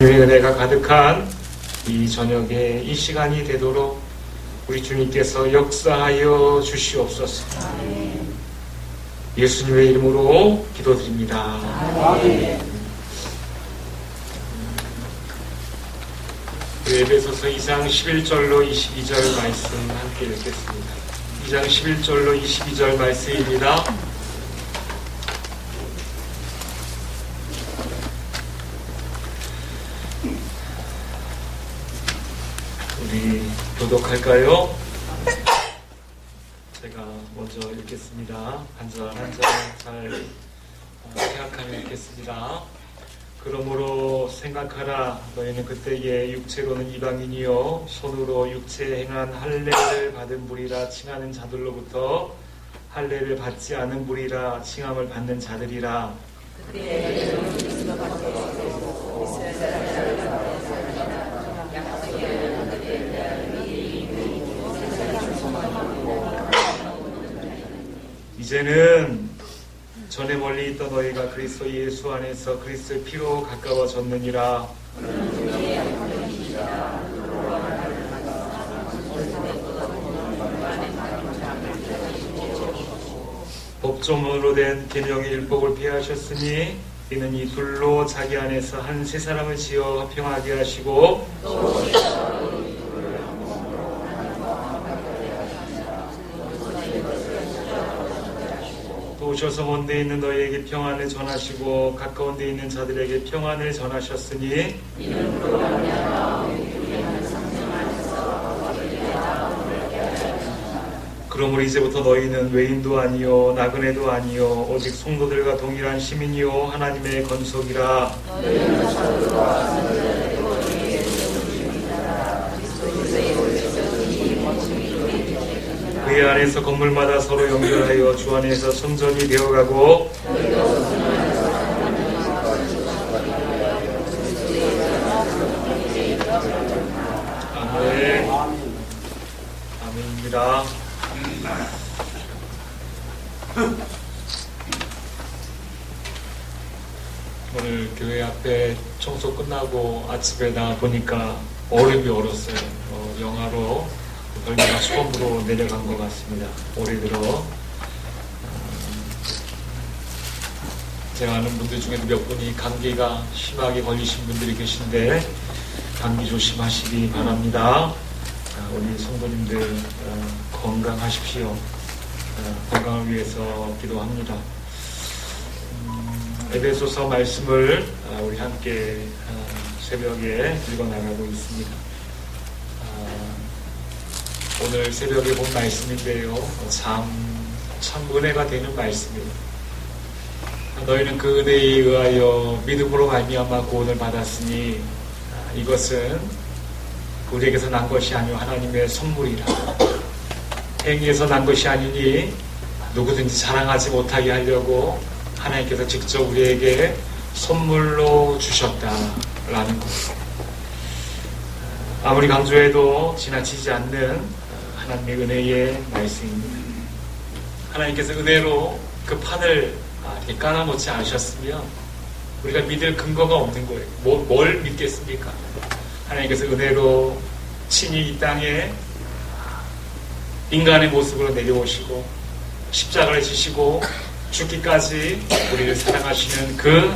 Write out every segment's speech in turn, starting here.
은혜가 가득한 이 저녁에 이 시간이 되도록 우리 주님께서 역사하여 주시옵소서. 예수님의 이름으로 기도드립니다. 에베소서 2장 11절로 22절 말씀 함께 읽겠습니다. 2장 11절로 22절 말씀입니다. 우리 교독할까요? 제가 먼저 읽겠습니다. 한 절 한 절 잘 생각하며 읽겠습니다. 그러므로 생각하라. 너희는 그때에 육체로는 이방인이요 손으로 육체에 행한 할례를 받은 무리라 칭하는 자들로부터 할례를 받지 않은 무리라 칭함을 받는 자들이라. 이제는 전에 멀리 있던 너희가 그리스도 예수 안에서 그리스도의 피로 가까워졌느니라. 법조문으로 된 계명의 율법을 피하셨으니 이는 이 둘로 자기 안에서 한 세 사람을 지어 화평하게 하시고 오셔서 먼 데 있는 너희에게 평안을 전하시고 가까운 데 있는 자들에게 평안을 전하셨으니 그러므로 이제부터 너희는 외인도 아니요 나그네도 아니요 오직 성도들과 동일한 시민이요 하나님의 건속이라. 그의 안에서 건물마다 서로 연결하여 주 안에서 성전이 되어가고 아멘. 아멘입니다. 오늘 교회 앞에 청소 끝나고 아침에 나보니까 얼음이 얼었어요. 영하로 벌기가 처음으로 내려간 것 같습니다. 올해 들어 제가 아는 분들 중에도 몇 분이 감기가 심하게 걸리신 분들이 계신데 감기 조심하시기 바랍니다. 우리 성도님들 건강하십시오. 건강을 위해서 기도합니다. 에베소서 말씀을 우리 함께 새벽에 읽어나가고 있습니다. 오늘 새벽에 본 말씀인데요. 참 은혜가 되는 말씀이에요. 너희는 그 은혜에 의하여 믿음으로 말미암아 구원을 받았으니 이것은 우리에게서 난 것이 아니요 하나님의 선물이라. 행위에서 난 것이 아니니 누구든지 자랑하지 못하게 하려고 하나님께서 직접 우리에게 선물로 주셨다라는 것. 아무리 강조해도 지나치지 않는 하나님의 은혜의 말씀입니다. 하나님께서 은혜로 그 판을 이렇게 깔아놓지 않으셨으면 우리가 믿을 근거가 없는 거예요. 뭘 믿겠습니까? 하나님께서 은혜로 친히 이 땅에 인간의 모습으로 내려오시고 십자가를 지시고 죽기까지 우리를 사랑하시는 그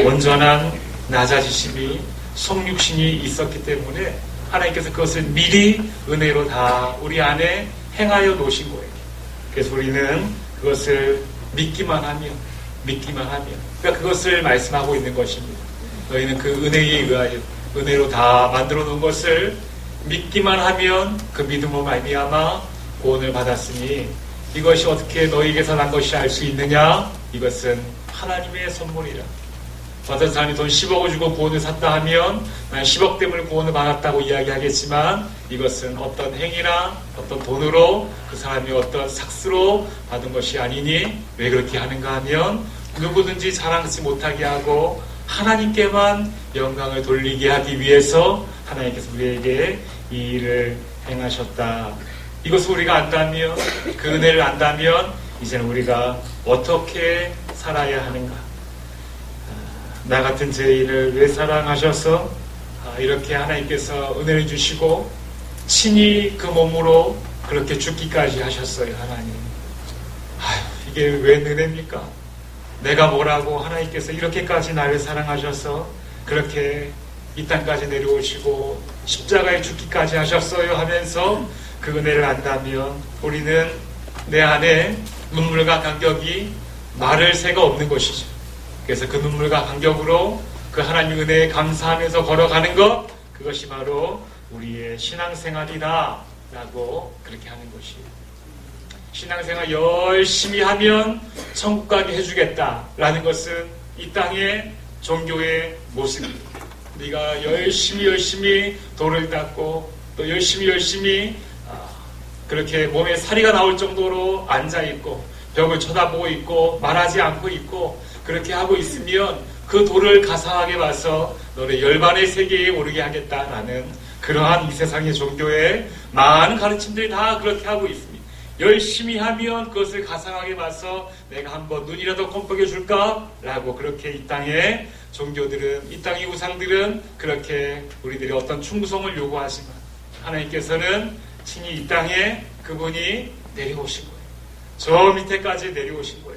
온전한 낮아지심이 성육신이 있었기 때문에 하나님께서 그것을 미리 은혜로 다 우리 안에 행하여 놓으신 거예요. 그래서 우리는 그것을 믿기만 하면 그러니까 그것을 말씀하고 있는 것입니다. 너희는 그 은혜에 의하여 은혜로 다 만들어 놓은 것을 믿기만 하면 그 믿음으로 말미암아 구원을 받았으니 이것이 어떻게 너희에게서 난 것이 알 수 있느냐? 이것은 하나님의 선물이라. 어떤 사람이 돈 10억을 주고 구원을 샀다 하면 난 10억 때문에 구원을 받았다고 이야기하겠지만 이것은 어떤 행위나 어떤 돈으로 그 사람이 어떤 삭스로 받은 것이 아니니 왜 그렇게 하는가 하면 누구든지 자랑하지 못하게 하고 하나님께만 영광을 돌리게 하기 위해서 하나님께서 우리에게 이 일을 행하셨다. 이것을 우리가 안다면 그 은혜를 안다면 이제는 우리가 어떻게 살아야 하는가. 나 같은 죄인을 왜 사랑하셔서 이렇게 하나님께서 은혜를 주시고 친히 그 몸으로 그렇게 죽기까지 하셨어요. 하나님. 이게 웬 은혜입니까? 내가 뭐라고 하나님께서 이렇게까지 나를 사랑하셔서 그렇게 이 땅까지 내려오시고 십자가에 죽기까지 하셨어요 하면서 그 은혜를 안다면 우리는 내 안에 눈물과 감격이 말할 새가 없는 것이죠. 그래서 그 눈물과 감격으로 그 하나님 은혜에 감사하면서 걸어가는 것, 그것이 바로 우리의 신앙생활이다 라고 그렇게 하는 것이에요. 신앙생활 열심히 하면 천국 가게 해주겠다라는 것은 이 땅의 종교의 모습입니다. 우리가 열심히 돌을 닦고 또 열심히 그렇게 몸에 사리가 나올 정도로 앉아있고 벽을 쳐다보고 있고 말하지 않고 있고 그렇게 하고 있으면 그 돌을 가상하게 봐서 너를 열반의 세계에 오르게 하겠다라는 그러한 이 세상의 종교의 많은 가르침들이 다 그렇게 하고 있습니다. 열심히 하면 그것을 가상하게 봐서 내가 한번 눈이라도 껌뻑여 줄까? 라고 그렇게 이 땅의 종교들은, 이 땅의 우상들은 그렇게 우리들의 어떤 충성을 요구하지만 하나님께서는 친히 이 땅에 그분이 내려오신 거예요. 저 밑에까지 내려오신 거예요.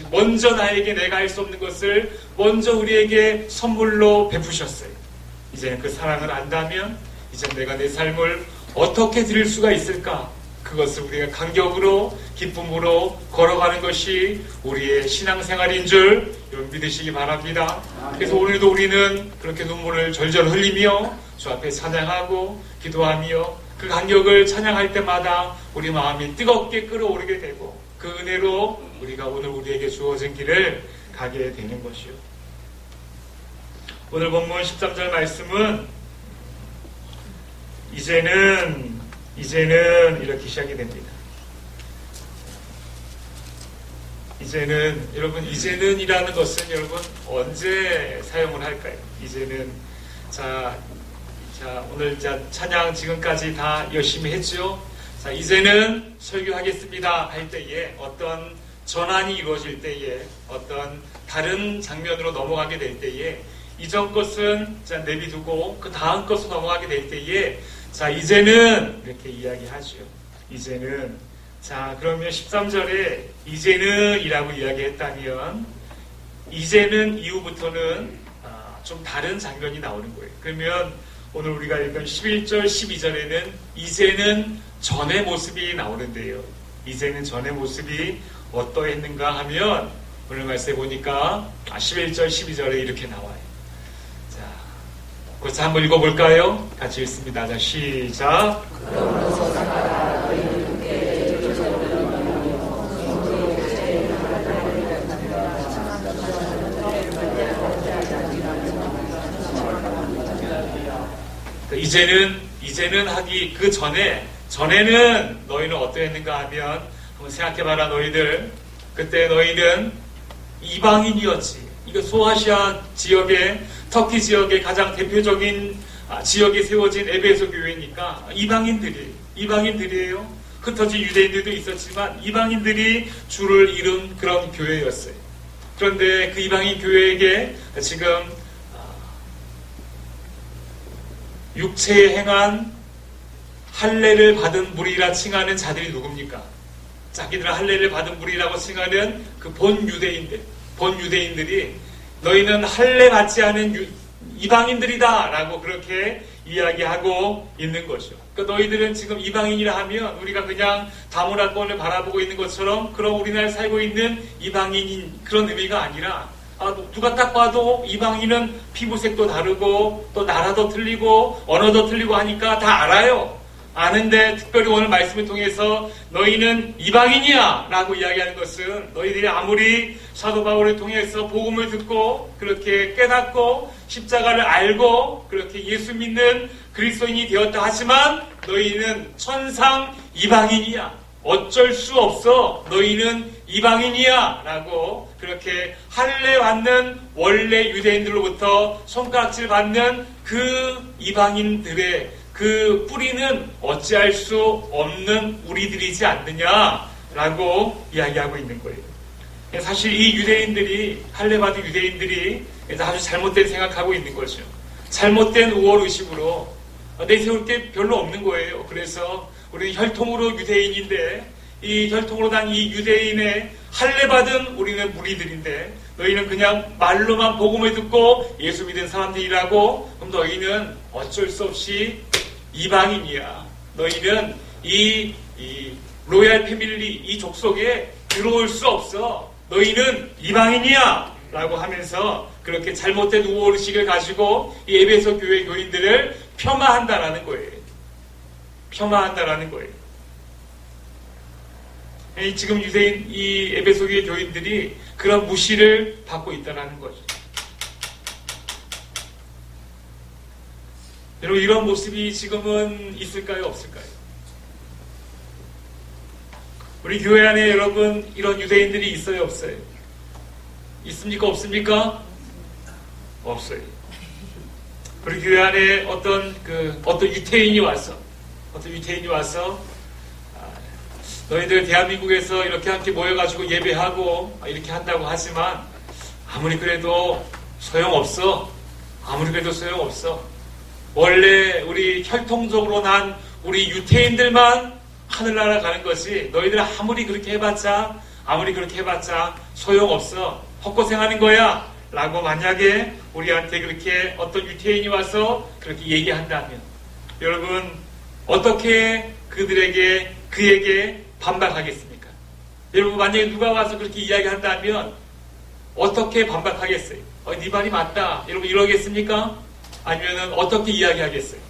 먼저 나에게 내가 할 수 없는 것을 먼저 우리에게 선물로 베푸셨어요. 이제는 그 사랑을 안다면 이제 내가 내 삶을 어떻게 드릴 수가 있을까? 그것을 우리가 감격으로 기쁨으로 걸어가는 것이 우리의 신앙생활인 줄 여러분 믿으시기 바랍니다. 그래서 오늘도 우리는 그렇게 눈물을 절절 흘리며 주 앞에 찬양하고 기도하며 그 감격을 찬양할 때마다 우리 마음이 뜨겁게 끓어오르게 되고 그 은혜로 우리가 오늘 우리에게 주어진 길을 가게 되는 것이요. 오늘 본문 13절 말씀은 이제는 이렇게 시작이 됩니다. 이제는이라는 것은 여러분 언제 사용을 할까요? 이제는 자 오늘 찬양 지금까지 다 열심히 했죠. 자 이제는 설교하겠습니다 할 때에 어떤 전환이 이루어질 때에 어떤 다른 장면으로 넘어가게 될 때에 이전 것은 내비두고 그 다음 것으로 넘어가게 될 때에 자 이제는 이렇게 이야기하죠. 이제는 자 그러면 13절에 이제는 이라고 이야기했다면 이제는 이후부터는 좀 다른 장면이 나오는 거예요. 그러면 오늘 우리가 읽은 11절 12절에는 이제는 전의 모습이 나오는데요. 이제는 전의 모습이 어떠했는가 하면 오늘 말씀에 보니까 11절 12절에 이렇게 나와요. 그래서 한번 읽어볼까요? 같이 읽습니다. 자, 시작. 이제는 하기 그 전에는 너희는 어떠했는가 하면 한번 생각해봐라. 너희들 그때 너희는 이방인이었지. 이거 소아시아 지역의 터키 지역의 가장 대표적인 지역에 세워진 에베소 교회니까 이방인들이에요. 흩어진 유대인들도 있었지만 이방인들이 주를 이룬 그런 교회였어요. 그런데 그 이방인 교회에게 지금 육체에 행한 할례를 받은 무리라 칭하는 자들이 누굽니까? 자기들은 할례를 받은 무리라고 칭하는 그 본 유대인들이 너희는 할례 받지 않은 이방인들이다 라고 그렇게 이야기하고 있는 거죠. 그러니까 너희들은 지금 이방인이라 하면 우리가 그냥 다문화권을 바라보고 있는 것처럼 그럼 우리나라에 살고 있는 이방인인 그런 의미가 아니라 누가 딱 봐도 이방인은 피부색도 다르고 또 나라도 틀리고 언어도 틀리고 하니까 다 알아요. 아는데 특별히 오늘 말씀을 통해서 너희는 이방인이야 라고 이야기하는 것은 너희들이 아무리 사도 바울을 통해서 복음을 듣고 그렇게 깨닫고 십자가를 알고 그렇게 예수 믿는 그리스도인이 되었다 하지만 너희는 천상 이방인이야. 어쩔 수 없어. 너희는 이방인이야 라고 그렇게 할례 받는 원래 유대인들로부터 손가락질 받는 그 이방인들의 그 뿌리는 어찌할 수 없는 우리들이지 않느냐라고 이야기하고 있는 거예요. 사실 이 유대인들이, 할례받은 유대인들이 아주 잘못된 생각하고 있는 거죠. 잘못된 우월의식으로 내세울 게 별로 없는 거예요. 그래서 우리는 혈통으로 유대인인데, 이 혈통으로 난 이 유대인의 할례받은 우리는 무리들인데, 너희는 그냥 말로만 복음을 듣고 예수 믿은 사람들이라고, 그럼 너희는 어쩔 수 없이 이방인이야. 너희는 이 로얄 패밀리, 이 족속에 들어올 수 없어. 너희는 이방인이야 라고 하면서 그렇게 잘못된 우월의식을 가지고 이 에베소 교회 교인들을 폄하한다라는 거예요. 폄하한다라는 거예요. 지금 유대인, 이 에베소 교회 교인들이 그런 무시를 받고 있다는 거죠. 여러분, 이런 모습이 지금은 있을까요? 없을까요? 우리 교회 안에 여러분, 이런 유대인들이 있어요? 없어요? 있습니까? 없습니까? 없어요. 우리 교회 안에 어떤 유태인이 와서, 너희들 대한민국에서 이렇게 함께 모여가지고 예배하고 이렇게 한다고 하지만 아무리 그래도 소용없어. 원래 우리 혈통적으로 난 우리 유태인들만 하늘나라 가는 거지, 너희들 아무리 그렇게 해봤자 소용없어. 헛고생하는 거야 라고 만약에 우리한테 그렇게 어떤 유태인이 와서 그렇게 얘기한다면, 여러분 어떻게 그에게 반박하겠습니까? 여러분, 만약에 누가 와서 그렇게 이야기한다면 어떻게 반박하겠어요? 네 말이 맞다, 여러분 이러겠습니까? 아니면은 어떻게 이야기하겠어요?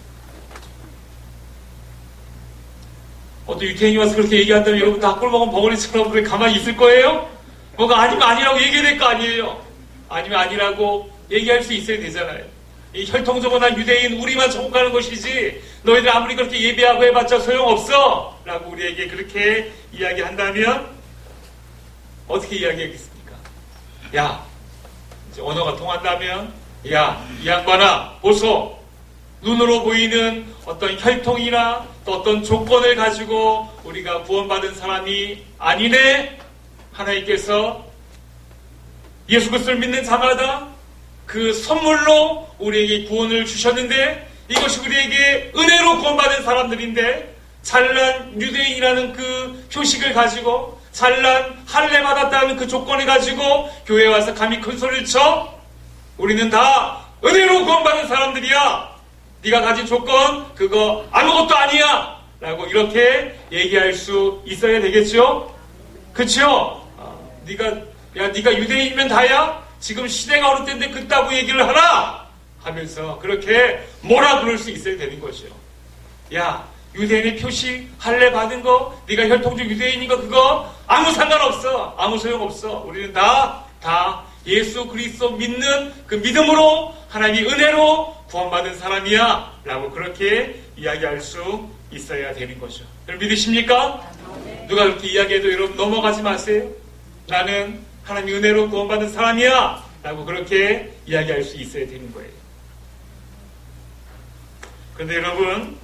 어떤 유태인이 와서 그렇게 얘기한다면 여러분 다 꿀먹은 벙어리처럼 그렇게 가만히 있을 거예요? 뭐가 아니면 아니라고 얘기해야 될 거 아니에요? 아니면 아니라고 얘기할 수 있어야 되잖아요. 이 혈통적으로 난 유대인 우리만 정복하는 것이지 너희들 아무리 그렇게 예배하고 해봤자 소용없어 라고 우리에게 그렇게 이야기한다면 어떻게 이야기하겠습니까? 야, 이제 언어가 통한다면, 야, 이 양반아, 보소. 눈으로 보이는 어떤 혈통이나 또 어떤 조건을 가지고 우리가 구원받은 사람이 아니네. 하나님께서 예수 그리스도를 믿는 자마다 그 선물로 우리에게 구원을 주셨는데, 이것이 우리에게 은혜로 구원받은 사람들인데, 잘난 유대인이라는 그 표식을 가지고, 잘난 할례 받았다는 그 조건을 가지고 교회에 와서 감히 큰 소리를 쳐? 우리는 다 은혜로 구원받은 사람들이야. 네가 가진 조건 그거 아무것도 아니야 라고 이렇게 얘기할 수 있어야 되겠죠? 그쵸? 네가 유대인이면 다야? 지금 시대가 어느 때인데 그따구 얘기를 하라 하면서 그렇게 뭐라 그럴 수 있어야 되는 거죠. 야, 유대인의 표식 할례 받은 거, 네가 혈통적 유대인인 거 그거 아무 상관없어. 아무 소용없어. 우리는 다 예수 그리스도 믿는 그 믿음으로 하나님의 은혜로 구원받은 사람이야 라고 그렇게 이야기할 수 있어야 되는 거죠. 여러분 믿으십니까? 누가 그렇게 이야기해도 여러분 넘어가지 마세요. 나는 하나님의 은혜로 구원받은 사람이야 라고 그렇게 이야기할 수 있어야 되는 거예요. 그런데 여러분,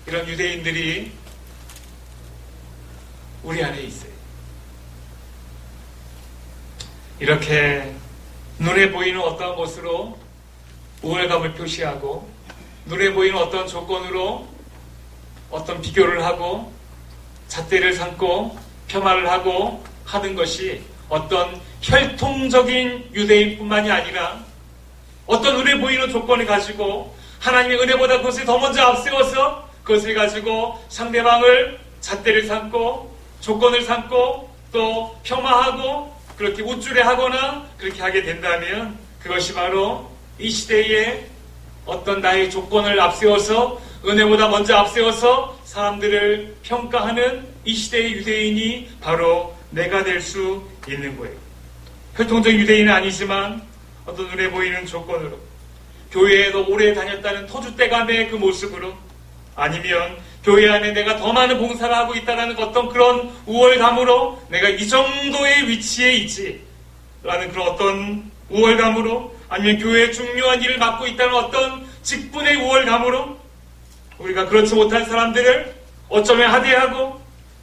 이런 유대인들이 우리 안에 있어요. 이렇게 눈에 보이는 어떤 것으로 우월감을 표시하고, 눈에 보이는 어떤 조건으로 어떤 비교를 하고 잣대를 삼고 폄하를 하고 하는 것이 어떤 혈통적인 유대인뿐만이 아니라 어떤 눈에 보이는 조건을 가지고 하나님의 은혜보다 그것을 더 먼저 앞세워서 그것을 가지고 상대방을 잣대를 삼고 조건을 삼고 또 폄하하고 그렇게 우쭐해하거나 그렇게 하게 된다면, 그것이 바로 이 시대에 어떤 나의 조건을 앞세워서 은혜보다 먼저 앞세워서 사람들을 평가하는 이 시대의 유대인이 바로 내가 될 수 있는 거예요. 혈통적 유대인은 아니지만 어떤 눈에 보이는 조건으로, 교회에도 오래 다녔다는 터줏대감의 그 모습으로, 아니면 교회 안에 내가 더 많은 봉사를 하고 있다는 어떤 그런 우월감으로 내가 이 정도의 위치에 있지 라는 그런 어떤 우월감으로, 아니면 교회의 중요한 일을 맡고 있다는 어떤 직분의 우월감으로 우리가 그렇지 못한 사람들을 어쩌면 하대하고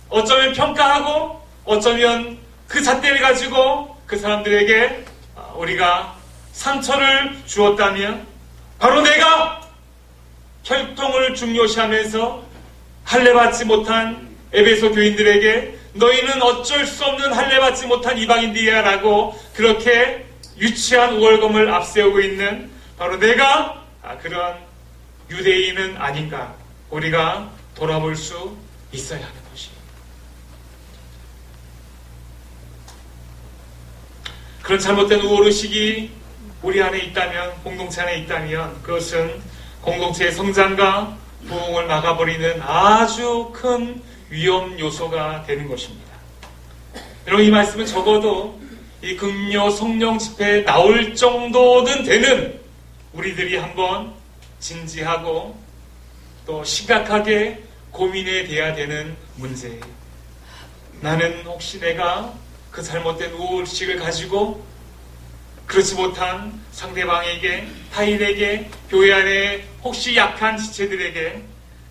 어쩌면 평가하고 어쩌면 그 잣대를 가지고 그 사람들에게 우리가 상처를 주었다면 바로 내가 혈통을 중요시하면서 할례받지 못한 에베소 교인들에게 너희는 어쩔 수 없는 할례받지 못한 이방인들이야 라고 그렇게 유치한 우월감을 앞세우고 있는 바로 내가 그런 유대인은 아닌가 우리가 돌아볼 수 있어야 하는 것이에요. 그런 잘못된 우월의식이 우리 안에 있다면, 공동체 안에 있다면 그것은 공동체의 성장과 부흥을 막아버리는 아주 큰 위험 요소가 되는 것입니다. 여러분, 이 말씀은 적어도 이 금요 성령 집회에 나올 정도는 되는 우리들이 한번 진지하고 또 심각하게 고민해 돼야 되는 문제예요. 나는 혹시 내가 그 잘못된 우월의식을 가지고 그렇지 못한 상대방에게, 타인에게, 교회 안에 혹시 약한 지체들에게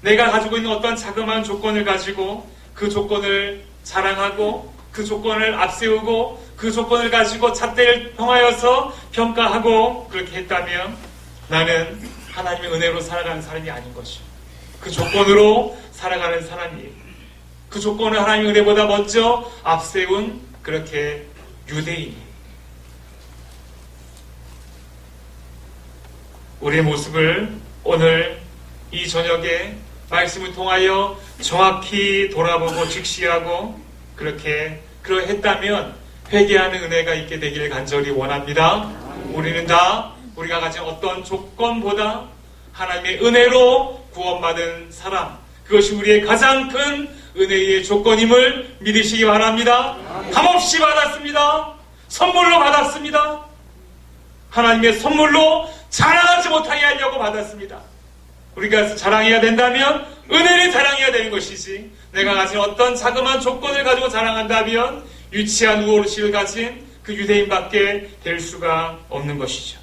내가 가지고 있는 어떤 자그마한 조건을 가지고 그 조건을 자랑하고 그 조건을 앞세우고 그 조건을 가지고 잣대를 평하여서 평가하고 그렇게 했다면 나는 하나님의 은혜로 살아가는 사람이 아닌 것이요. 그 조건으로 살아가는 사람이에요. 그 조건을 하나님의 은혜보다 먼저 앞세운 그렇게 유대인이에요. 우리의 모습을 오늘 이 저녁에 말씀을 통하여 정확히 돌아보고 직시하고 그렇게 그러했다면 회개하는 은혜가 있게 되기를 간절히 원합니다. 우리는 다 우리가 가진 어떤 조건보다 하나님의 은혜로 구원받은 사람, 그것이 우리의 가장 큰 은혜의 조건임을 믿으시기 바랍니다. 값없이 받았습니다. 선물로 받았습니다. 하나님의 선물로 자랑하지 못하게 하려고 받았습니다. 우리가 자랑해야 된다면 은혜를 자랑해야 되는 것이지, 내가 가진 어떤 자그마한 조건을 가지고 자랑한다면 유치한 우월의식을 가진 그 유대인밖에 될 수가 없는 것이죠.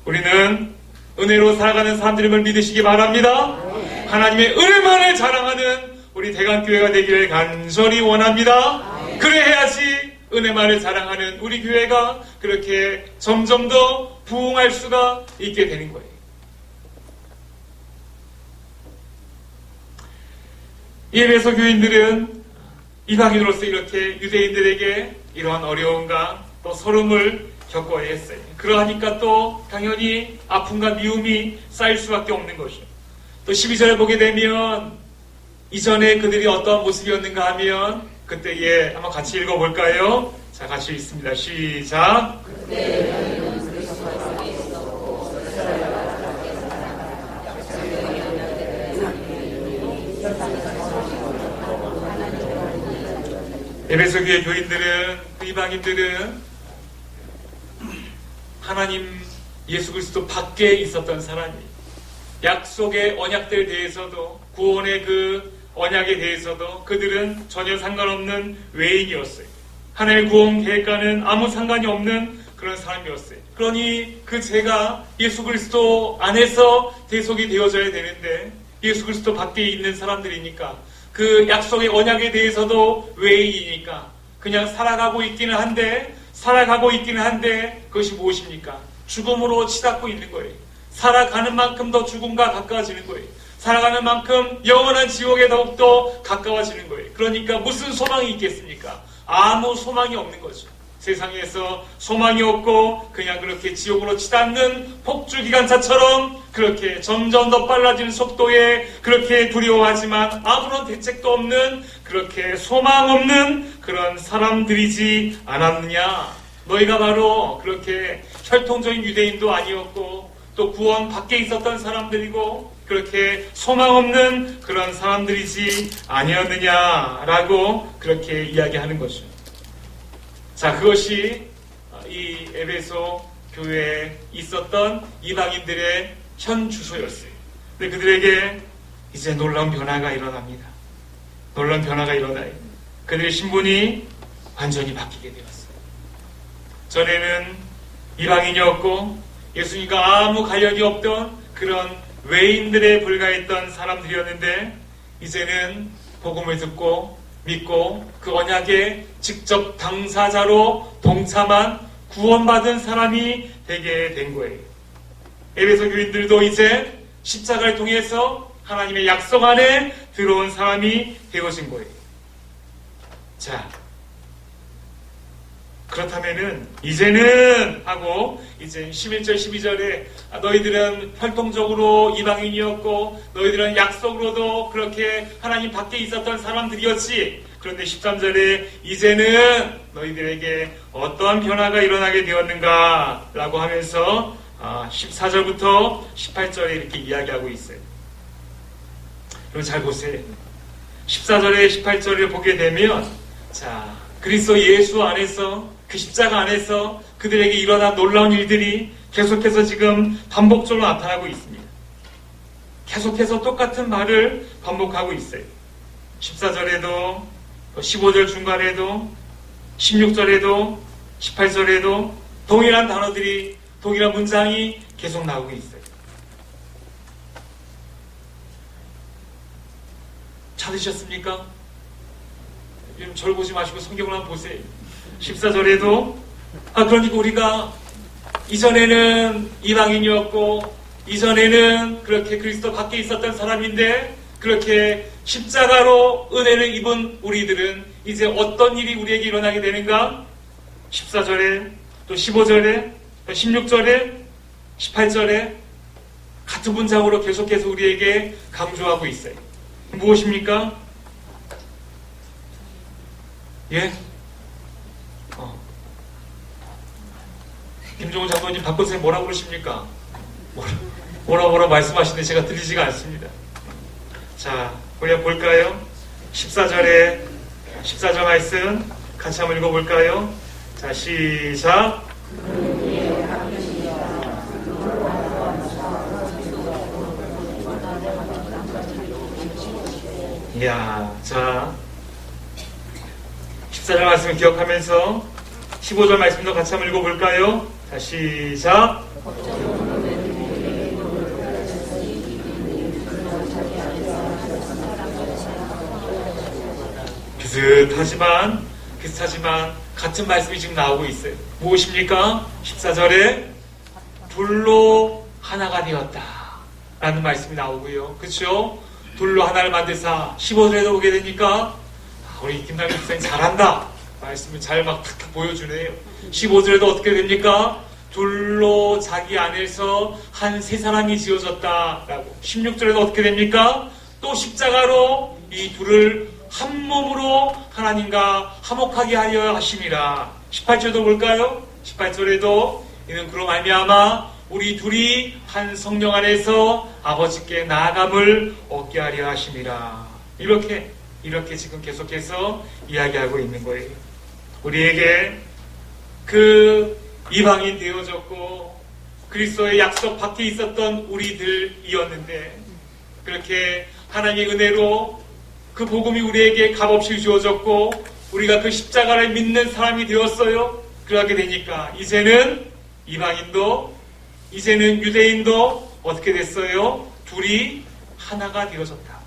우리는 은혜로 살아가는 사람들임을 믿으시기 바랍니다. 하나님의 은혜만을 자랑하는 우리 대강교회가 되기를 간절히 원합니다. 그래야지 은혜만을 자랑하는 우리 교회가 그렇게 점점 더 부흥할 수가 있게 되는 거예요. 이 에베소 교인들은 이방인으로서 이렇게 유대인들에게 이러한 어려움과 또 서름을 겪어야 했어요. 그러하니까 또 당연히 아픔과 미움이 쌓일 수밖에 없는 것이죠. 또 12절에 보게 되면 이전에 그들이 어떤 모습이었는가 하면 그때에 한번 같이 읽어볼까요? 자, 같이 읽습니다. 시작. 에베소 교회 교인들은, 그 이방인들은 하나님 예수 그리스도 밖에 있었던 사람이, 약속의 언약들에 대해서도, 구원의 그 언약에 대해서도 그들은 전혀 상관없는 외인이었어요. 하나님의 구원 계획과는 아무 상관이 없는 그런 사람이었어요. 그러니 그 죄가 예수 그리스도 안에서 대속이 되어져야 되는데 예수 그리스도 밖에 있는 사람들이니까, 그 약속의 언약에 대해서도 외인이니까 그냥 살아가고 있기는 한데 그것이 무엇입니까? 죽음으로 치닫고 있는 거예요. 살아가는 만큼 더 죽음과 가까워지는 거예요. 살아가는 만큼 영원한 지옥에 더욱더 가까워지는 거예요. 그러니까 무슨 소망이 있겠습니까? 아무 소망이 없는 거죠. 세상에서 소망이 없고 그냥 그렇게 지옥으로 치닫는 폭주기관차처럼 그렇게 점점 더 빨라지는 속도에 그렇게 두려워하지만 아무런 대책도 없는, 그렇게 소망 없는 그런 사람들이지 않았느냐. 너희가 바로 그렇게 혈통적인 유대인도 아니었고 또 구원 밖에 있었던 사람들이고 그렇게 소망 없는 그런 사람들이지 아니었느냐라고 그렇게 이야기하는 거죠. 자, 그것이 이 에베소 교회에 있었던 이방인들의 현 주소였어요. 근데 그들에게 이제 놀라운 변화가 일어납니다. 놀라운 변화가 일어나요. 그들의 신분이 완전히 바뀌게 되었어요. 전에는 이방인이었고 예수님과 아무 관련이 없던 그런 외인들에 불과했던 사람들이었는데 이제는 복음을 듣고 믿고 그 언약의 직접 당사자로 동참한 구원받은 사람이 되게 된 거예요. 에베소 교인들도 이제 십자가를 통해서 하나님의 약속 안에 들어온 사람이 되어진 거예요. 자, 그렇다면은 이제는 하고 이제 11절 12절에 너희들은 활동적으로 이방인이었고 너희들은 약속으로도 그렇게 하나님 밖에 있었던 사람들이었지. 그런데 13절에 이제는 너희들에게 어떠한 변화가 일어나게 되었는가 라고 하면서 14절부터 18절에 이렇게 이야기하고 있어요. 그럼 잘 보세요. 14절에 18절을 보게 되면 자, 그리스도 예수 안에서 그 십자가 안에서 그들에게 일어난 놀라운 일들이 계속해서 지금 반복적으로 나타나고 있습니다. 계속해서 똑같은 말을 반복하고 있어요. 14절에도 15절 중간에도 16절에도 18절에도 동일한 단어들이 동일한 문장이 계속 나오고 있어요. 찾으셨습니까? 지금 저를 보지 마시고 성경을 한번 보세요. 14절에도 그러니까 우리가 이전에는 이방인이었고 이전에는 그렇게 그리스도 밖에 있었던 사람인데 그렇게 십자가로 은혜를 입은 우리들은 이제 어떤 일이 우리에게 일어나게 되는가? 14절에 또 15절에 또 16절에 18절에 같은 문장으로 계속해서 우리에게 강조하고 있어요. 무엇입니까? 예? 김종훈 장로님 바꿔서 뭐라고 그러십니까? 뭐라 말씀하시는데 제가 들리지가 않습니다. 자, 우리가 볼까요? 14절 말씀 같이 한번 읽어볼까요? 자, 시작. 이야, 자 14절 말씀을 기억하면서 15절 말씀도 같이 한번 읽어볼까요? 자, 시작. 비슷하지만 같은 말씀이 지금 나오고 있어요. 무엇입니까? 14절에 둘로 하나가 되었다 라는 말씀이 나오고요. 그렇죠? 둘로 하나를 만드사 15절에도 보게 되니까 우리 김남일 목사님 잘한다 말씀을 잘 막 탁탁 보여주네요. 15절에도 어떻게 됩니까? 둘로 자기 안에서 한 세 사람이 지어졌다 라고. 16절에도 어떻게 됩니까? 또 십자가로 이 둘을 한 몸으로 하나님과 화목하게 하려 하심이라. 18절도 볼까요? 18절에도 이는 그로 말미암아 우리 둘이 한 성령 안에서 아버지께 나아감을 얻게 하려 하심이라. 이렇게 지금 계속해서 이야기하고 있는 거예요. 우리에게 그 이방인 되어졌고 그리스도의 약속 밖에 있었던 우리들이었는데 그렇게 하나님의 은혜로 그 복음이 우리에게 값없이 주어졌고 우리가 그 십자가를 믿는 사람이 되었어요. 그러게 되니까 이제는 이방인도 이제는 유대인도 어떻게 됐어요? 둘이 하나가 되어졌다.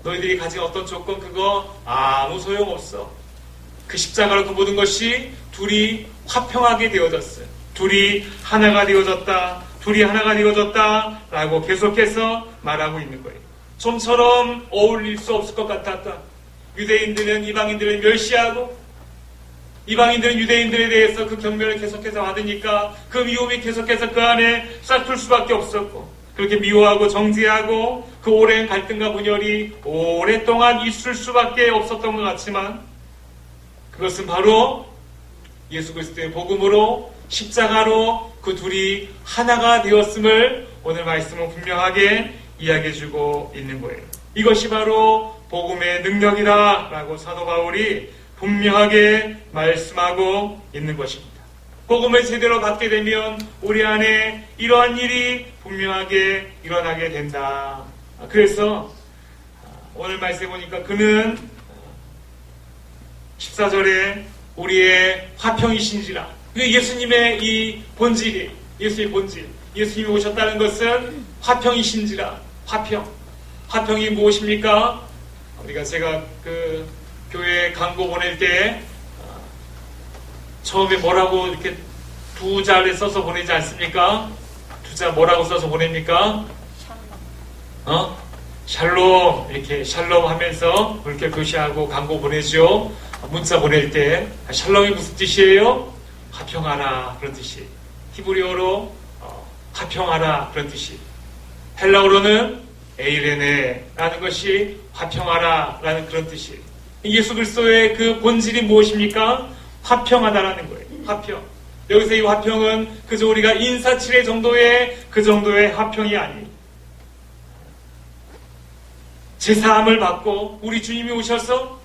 너희들이 가진 어떤 조건 그거 아무 소용없어. 그 십자가로 그 모든 것이 둘이 화평하게 되어졌어요. 둘이 하나가 되어졌다. 둘이 하나가 되어졌다 라고 계속해서 말하고 있는 거예요. 좀처럼 어울릴 수 없을 것 같았다. 유대인들은 이방인들을 멸시하고 이방인들은 유대인들에 대해서 그 경멸을 계속해서 받으니까 그 미움이 계속해서 그 안에 싹틀 수밖에 없었고 그렇게 미워하고 정죄하고 그 오랜 갈등과 분열이 오랫동안 있을 수밖에 없었던 것 같지만 그것은 바로 예수 그리스도의 복음으로 십자가로 그 둘이 하나가 되었음을 오늘 말씀은 분명하게 이야기해주고 있는 거예요. 이것이 바로 복음의 능력이다 라고 사도 바울이 분명하게 말씀하고 있는 것입니다. 복음을 제대로 받게 되면 우리 안에 이러한 일이 분명하게 일어나게 된다. 그래서 오늘 말씀해 보니까 그는 14절에 우리의 화평이신지라. 예수님의 이 본질이 예수의 본질. 예수님이 오셨다는 것은 화평이신지라. 화평이 무엇입니까? 제가 교회 광고 보낼 때 처음에 뭐라고 이렇게 두 자를 써서 보내지 않습니까? 두 자 뭐라고 써서 보냅니까? 샬롬, 이렇게 샬롬 하면서 그렇게 표시하고 광고 보내죠. 문자 보낼 때 샬롬이 무슨 뜻이에요? 화평하라 그런 뜻이. 히브리어로 화평하라 그런 뜻이. 헬라어로는 에이레네라는 것이 화평하라 라는 그런 뜻이. 예수 그리스도의 그 본질이 무엇입니까? 화평하다라는 거예요. 화평. 여기서 이 화평은 그저 우리가 인사치레 정도의 그 정도의 화평이 아니에요. 제사함을 받고 우리 주님이 오셔서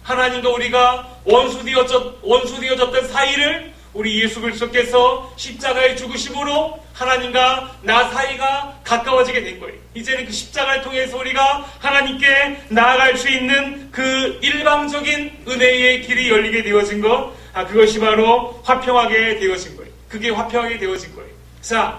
하나님과 우리가 원수되어졌던 사이를 우리 예수 그리스도께서 십자가의 죽으심으로 하나님과 나 사이가 가까워지게 된 거예요. 이제는 그 십자가를 통해서 우리가 하나님께 나아갈 수 있는 그 일방적인 은혜의 길이 열리게 되어진 것, 그것이 바로 화평하게 되어진 거예요. 그게 화평하게 되어진 거예요. 자,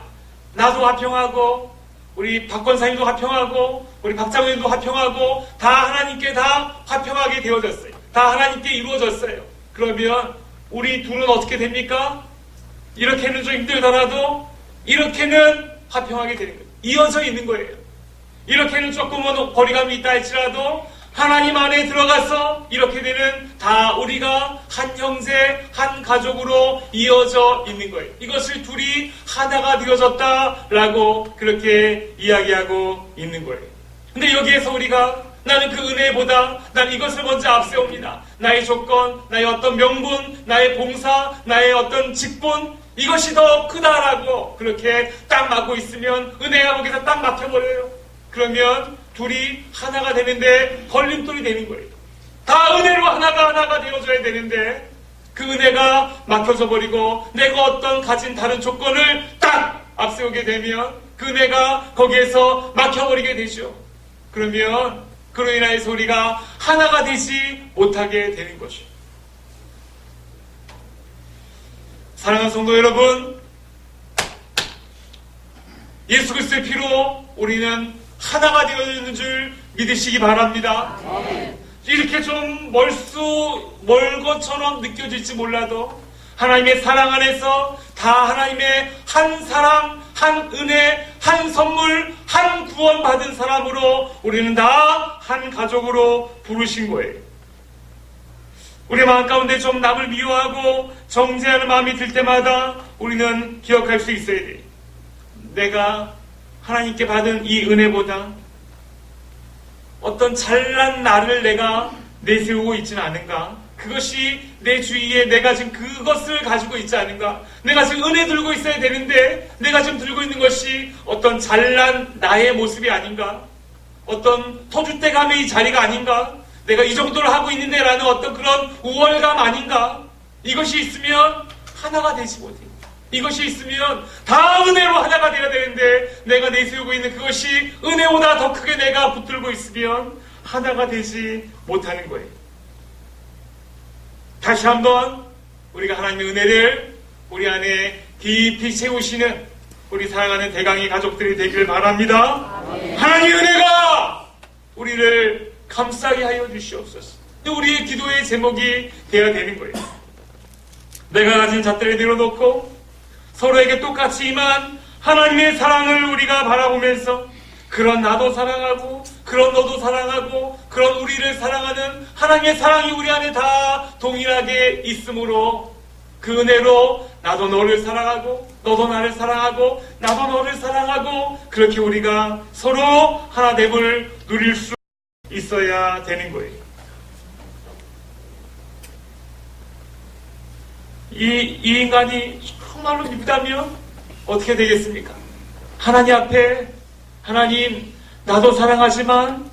나도 화평하고 우리 박 권사님도 화평하고 우리 박 장로님도 화평하고 다 하나님께 다 화평하게 되어졌어요. 다 하나님께 이루어졌어요. 그러면 우리 둘은 어떻게 됩니까? 이렇게는 좀 힘들더라도 이렇게는 화평하게 되는 거예요. 이어져 있는 거예요. 이렇게는 조금은 거리감이 있다 할지라도 하나님 안에 들어가서 이렇게 되는 다 우리가 한 형제, 한 가족으로 이어져 있는 거예요. 이것을 둘이 하나가 되어졌다라고 그렇게 이야기하고 있는 거예요. 근데 여기에서 우리가 나는 그 은혜보다 난 이것을 먼저 앞세웁니다. 나의 조건, 나의 어떤 명분, 나의 봉사, 나의 어떤 직분, 이것이 더 크다라고 그렇게 딱 막고 있으면 은혜가 거기서 딱 막혀버려요. 그러면 둘이 하나가 되는데 걸림돌이 되는 거예요. 다 은혜로 하나가 되어줘야 되는데 그 은혜가 막혀져 버리고 내가 어떤 가진 다른 조건을 딱 앞세우게 되면 그 은혜가 거기에서 막혀버리게 되죠. 그러면 그로 인하여서 우리가 하나가 되지 못하게 되는 것이죠. 사랑하는 성도 여러분, 예수 그리스도의 피로 우리는 하나가 되어 있는 줄 믿으시기 바랍니다. 이렇게 좀 멀 것처럼 느껴질지 몰라도 하나님의 사랑 안에서 다 하나님의 한 사랑, 한 은혜, 한 선물, 한 구원 받은 사람으로 우리는 다 한 가족으로 부르신 거예요. 우리 마음 가운데 좀 남을 미워하고 정죄하는 마음이 들 때마다 우리는 기억할 수 있어야 돼요. 내가 하나님께 받은 이 은혜보다 어떤 잘난 나를 내가 내세우고 있지는 않은가? 그것이 내 주위에 내가 지금 그것을 가지고 있지 않은가? 내가 지금 은혜 들고 있어야 되는데 내가 지금 들고 있는 것이 어떤 잘난 나의 모습이 아닌가? 어떤 터줏대감의 이 자리가 아닌가? 내가 이 정도를 하고 있는데 라는 어떤 그런 우월감 아닌가? 이것이 있으면 하나가 되지 못해요. 이것이 있으면 다 은혜로 하나가 되어야 되는데 내가 내세우고 있는 그것이 은혜보다 더 크게 내가 붙들고 있으면 하나가 되지 못하는 거예요. 다시 한번 우리가 하나님의 은혜를 우리 안에 깊이 채우시는 우리 사랑하는 대강의 가족들이 되기를 바랍니다. 하나님의 은혜가 우리를 감싸게 하여 주시옵소서. 우리의 기도의 제목이 되어야 되는 거예요. 내가 가진 잣대를 내려놓고 서로에게 똑같이 임한 하나님의 사랑을 우리가 바라보면서 그런 나도 사랑하고 그런 너도 사랑하고 그런 우리를 사랑하는 하나님의 사랑이 우리 안에 다 동일하게 있으므로 그 은혜로 나도 너를 사랑하고 너도 나를 사랑하고 나도 너를 사랑하고 그렇게 우리가 서로 하나됨을 누릴 수 있어야 되는 거예요. 이 인간이 정말로 믿다면 어떻게 되겠습니까? 하나님 앞에 하나님 나도 사랑하지만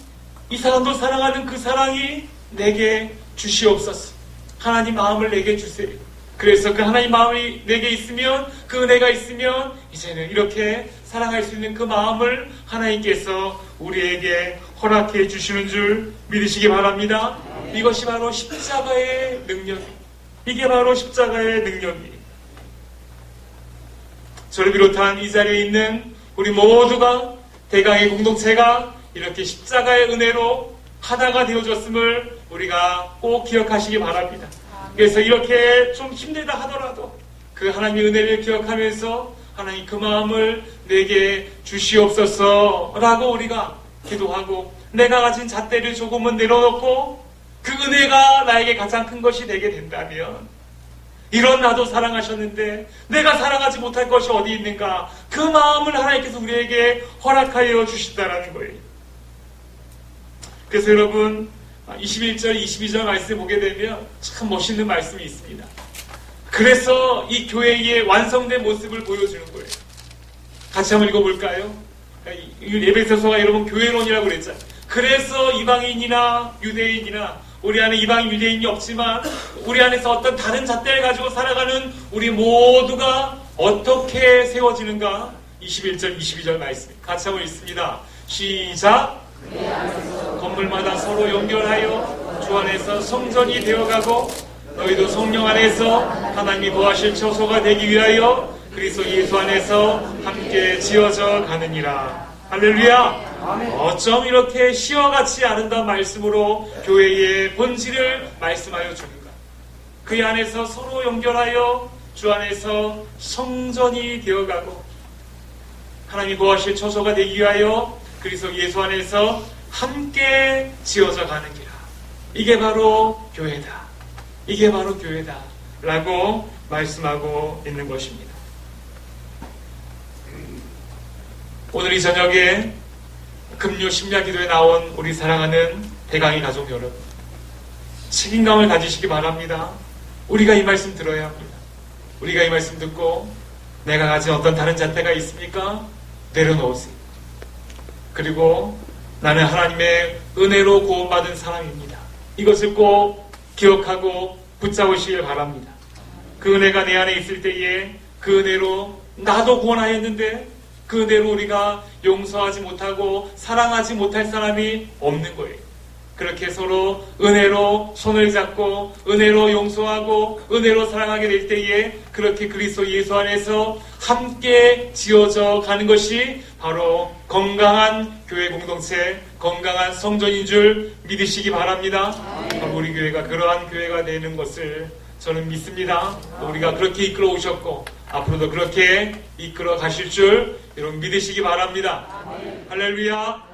이 사람도 사랑하는 그 사랑이 내게 주시옵소서. 하나님 마음을 내게 주세요. 그래서 그 하나님 마음이 내게 있으면 그 은혜가 있으면 이제는 이렇게 사랑할 수 있는 그 마음을 하나님께서 우리에게 허락해 주시는 줄 믿으시기 바랍니다. 이것이 바로 십자가의 능력입니다. 이게 바로 십자가의 능력이에요. 저를 비롯한 이 자리에 있는 우리 모두가 대강의 공동체가 이렇게 십자가의 은혜로 하나가 되어줬음을 우리가 꼭 기억하시기 바랍니다. 그래서 이렇게 좀 힘들다 하더라도 그 하나님의 은혜를 기억하면서 하나님 그 마음을 내게 주시옵소서 라고 우리가 기도하고 내가 가진 잣대를 조금은 내려놓고 그 은혜가 나에게 가장 큰 것이 되게 된다면 이런 나도 사랑하셨는데 내가 사랑하지 못할 것이 어디 있는가 그 마음을 하나님께서 우리에게 허락하여 주신다라는 거예요. 그래서 여러분 21절 22절 말씀 보게 되면 참 멋있는 말씀이 있습니다. 그래서 이 교회의 완성된 모습을 보여주는 거예요. 같이 한번 읽어볼까요? 에베소서가 여러분 교회론이라고 그랬잖아요. 그래서 이방인이나 유대인이나 우리 안에 이방인 유대인이 없지만 우리 안에서 어떤 다른 잣대를 가지고 살아가는 우리 모두가 어떻게 세워지는가? 21절 22절 말씀 같이 한번 읽습니다. 시작. 건물마다 서로 연결하여 주 안에서 성전이 되어가고 너희도 성령 안에서 하나님이 거하실 처소가 되기 위하여 그리스도 예수 안에서 함께 지어져 가느니라. 할렐루야. 어쩜 이렇게 시와 같이 아름다운 말씀으로 교회의 본질을 말씀하여 주는가. 그 안에서 서로 연결하여 주 안에서 성전이 되어가고 하나님이 거하실 처소가 되기 위하여 그리스도 예수 안에서 함께 지어져 가는 기라. 이게 바로 교회다. 이게 바로 교회다. 라고 말씀하고 있는 것입니다. 오늘 이 저녁에 금요 심야기도에 나온 우리 사랑하는 대강의 가족 여러분, 책임감을 가지시기 바랍니다. 우리가 이 말씀 들어야 합니다. 우리가 이 말씀 듣고 내가 가진 어떤 다른 잣대가 있습니까? 내려놓으세요. 그리고 나는 하나님의 은혜로 구원받은 사람입니다. 이것을 꼭 기억하고 붙잡으시길 바랍니다. 그 은혜가 내 안에 있을 때에 그 은혜로 나도 구원하였는데 그 은혜로 우리가 용서하지 못하고 사랑하지 못할 사람이 없는 거예요. 그렇게 서로 은혜로 손을 잡고 은혜로 용서하고 은혜로 사랑하게 될 때에 그렇게 그리스도 예수 안에서 함께 지어져 가는 것이 바로 건강한 교회 공동체, 건강한 성전인 줄 믿으시기 바랍니다. 우리 교회가 그러한 교회가 되는 것을 저는 믿습니다. 우리가 그렇게 이끌어 오셨고 앞으로도 그렇게 이끌어 가실 줄 여러분 믿으시기 바랍니다. 할렐루야.